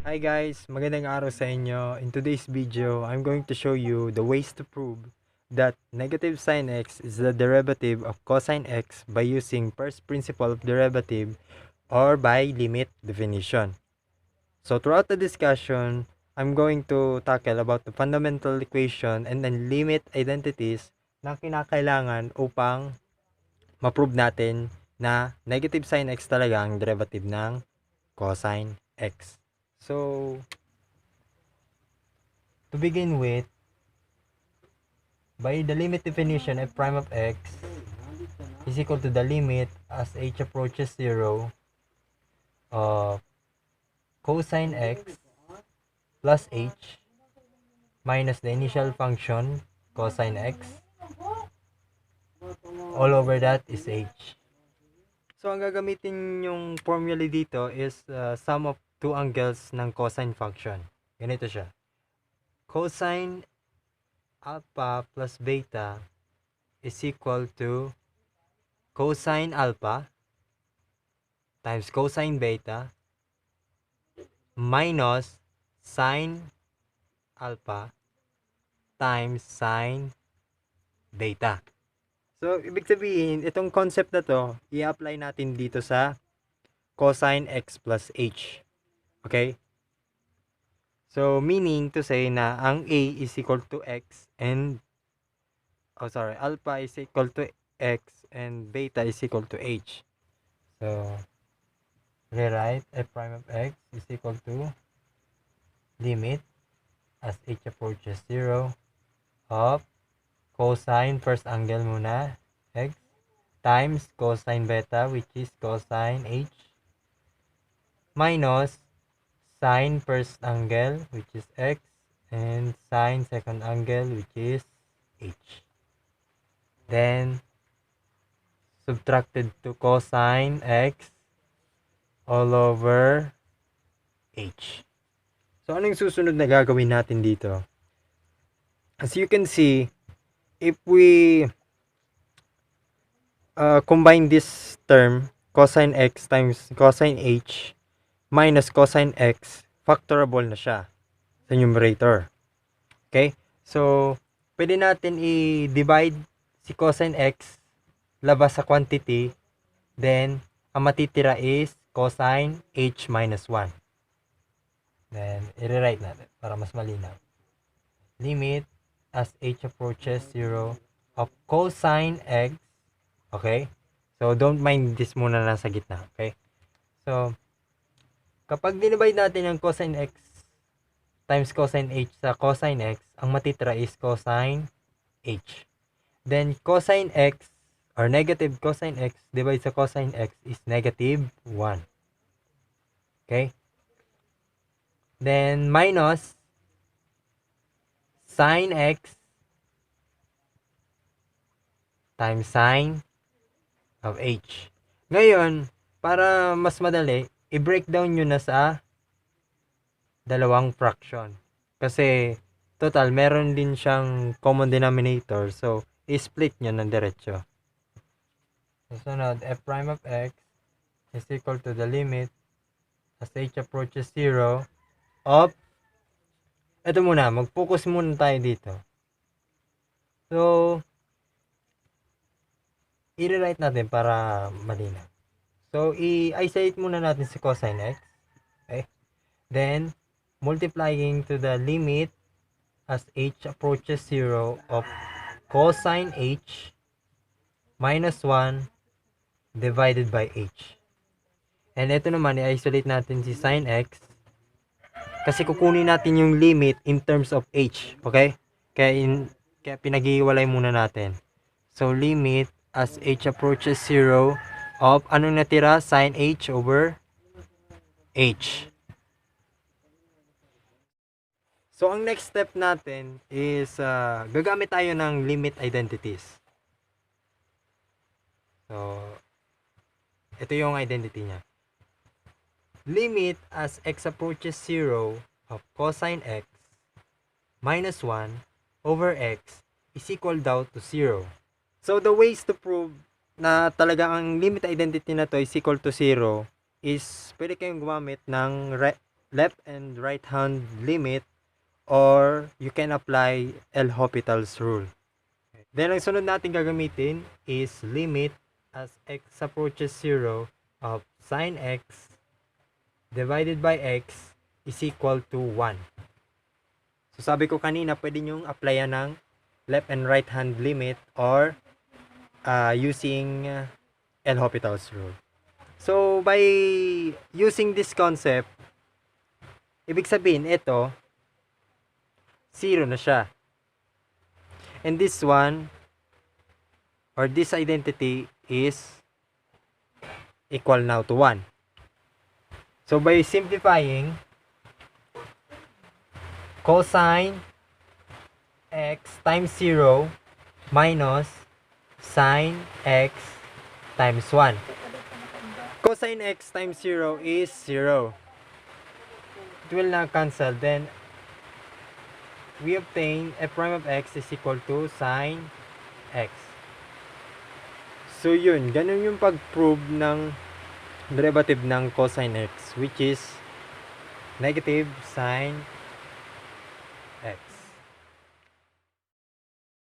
Hi guys, magandang araw sa inyo. In today's video, I'm going to show you the ways to prove that negative sine x is the derivative of cosine x by using first principle of derivative or by limit definition. So throughout the discussion, I'm going to tackle about the fundamental equation and then limit identities na kinakailangan upang ma-prove natin na negative sine x talaga ang derivative ng cosine x. So, to begin with, by the limit definition, f prime of x is equal to the limit as h approaches 0 of cosine x plus h minus the initial function cosine x all over that is h. So, ang gagamitin yung formula dito is sum of two angles ng cosine function. Ganito siya. Cosine alpha plus beta is equal to cosine alpha times cosine beta minus sine alpha times sine beta. So, ibig sabihin, itong concept na to, i-apply natin dito sa cosine x plus h. Okay? So, meaning to say na ang a is equal to x and alpha is equal to x and beta is equal to h. So, rewrite f prime of x is equal to limit as h approaches 0 of cosine first angle muna x times cosine beta which is cosine h minus sine first angle which is x and sine second angle which is h. Then subtracted to cosine x all over h. So, ano yung susunod na gagawin natin dito? As you can see, if we combine this term, cosine x times cosine h minus cosine x, factorable na siya sa numerator. Okay? So, pwede natin i-divide si cosine x labas sa quantity, then, ang matitira is cosine h minus 1. Then, i-rewrite natin para mas malinaw. Limit as h approaches 0 of cosine x. Okay? So, don't mind this muna nasa gitna. Okay? So, kapag dinivide natin ang cosine x times cosine h sa cosine x, ang matitira is cosine h. Then, cosine x or negative cosine x divided sa cosine x is negative 1. Okay? Then, minus sine x times sine of h. Ngayon, para mas madali, i-breakdown nyo na sa dalawang fraction. Kasi, total, meron din siyang common denominator. So, i-split nyo ng diretso. Susunod, f prime of x is equal to the limit as h approaches 0 of, ito muna, mag-focus muna tayo dito. So, i-rewrite natin para malinaw. So, i-isolate muna natin si cosine x. Okay? Then, multiplying to the limit as h approaches 0 of cosine h minus 1 divided by h. And ito naman, i-isolate natin si sine x kasi kukunin natin yung limit in terms of h. Okay? Kaya pinag-iwalay muna natin. So, limit as h approaches 0 of anong natira? Sine h over h. So, ang next step natin is gagamit tayo ng limit identities. So, ito yung identity niya. Limit as x approaches 0 of cosine x minus 1 over x is equal daw to 0. So, the ways to prove na talaga ang limit identity na to is equal to 0 is pwede kayong gumamit ng left and right hand limit, or you can apply L'Hopital's rule. Then ang sunod natin gagamitin is limit as x approaches 0 of sine x divided by x is equal to 1. So sabi ko kanina, pwede nyong applyan ng left and right hand limit or using L'Hopital's rule. So by using this concept, ibig sabihin ito 0 na siya. And this one or this identity is equal now to 1. So by simplifying, cosine x times 0 minus sine x times 1. Cosine x times 0 is 0. It will now cancel. Then we obtain f prime of x is equal to sine x. So yun, ganun yung pag-prove ng derivative ng cosine x, which is negative sine